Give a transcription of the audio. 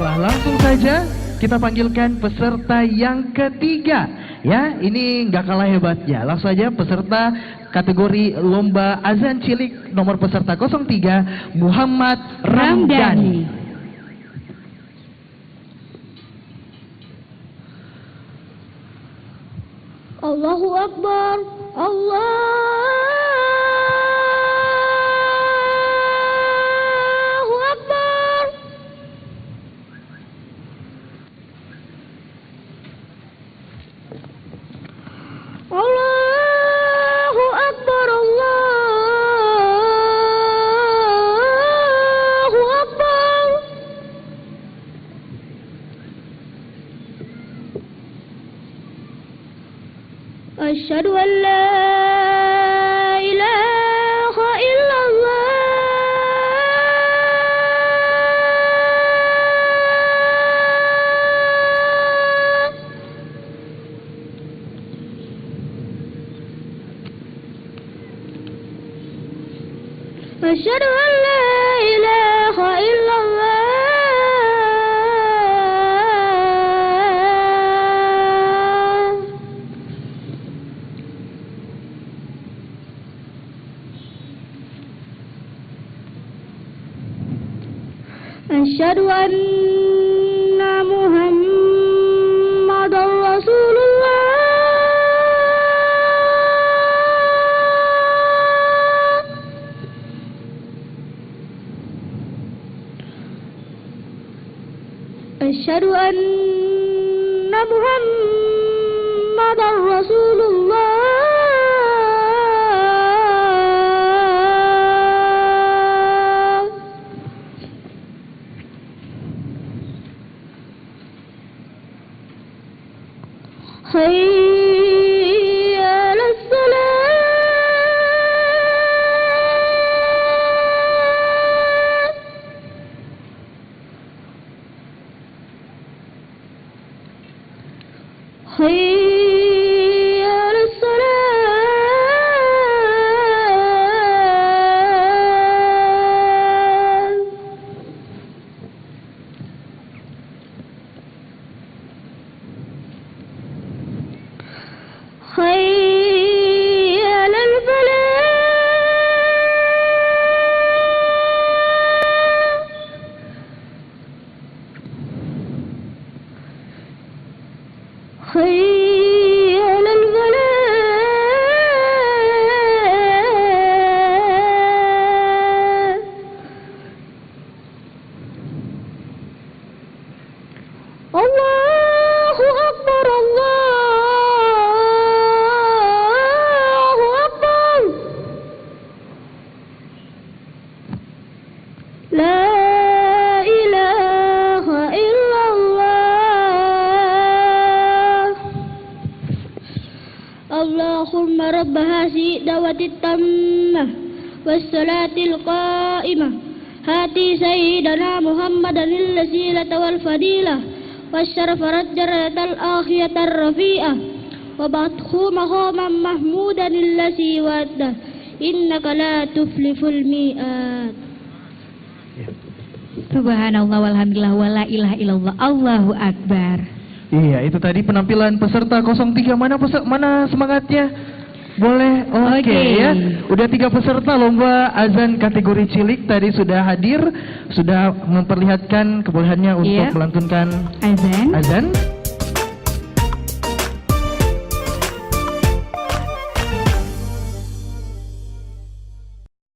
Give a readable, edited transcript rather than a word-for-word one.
Baiklah, langsung saja kita panggilkan peserta yang ketiga. Ya, ini nggak kalah hebatnya. Langsung saja peserta kategori lomba azan cilik nomor peserta 03 Muhammad Ramdhani. Allahu Akbar, Allahu Akbar. Allahu Akbar, Allahu Akbar. Asyhadu an la ilaha illallah. Asyhadu an la ilaha illallah. Asyhadu anna Muhammadar Rasulullah. Asyhadu anna Muhammadar Rasulullah. Hayya 'alas salat. Hayya 'alas salat. Hayya 'alal falah. Hayya 'alal falah. Allahu Akbar, Allahu Akbar. La ilaha illallah. Allahumma rabb hadhihi da'watit tammah wassalatil qa'imah hati sayyidana Muhammadan al-wasilata wal fadilah wasyaraf darajat al-akhiyat ar-rafi'ah wa ba'athu maqaman mahmudan allazi wa'ada innaka la tuflihul mi'ad. Subhanallah walhamdulillah wala ilaha illallah Allahu Akbar. Iya, itu tadi penampilan peserta 03. Mana semangatnya? Boleh? Oke. Ya. Udah 3 peserta lomba azan kategori cilik tadi sudah hadir, sudah memperlihatkan kebolehannya untuk melantunkan azan.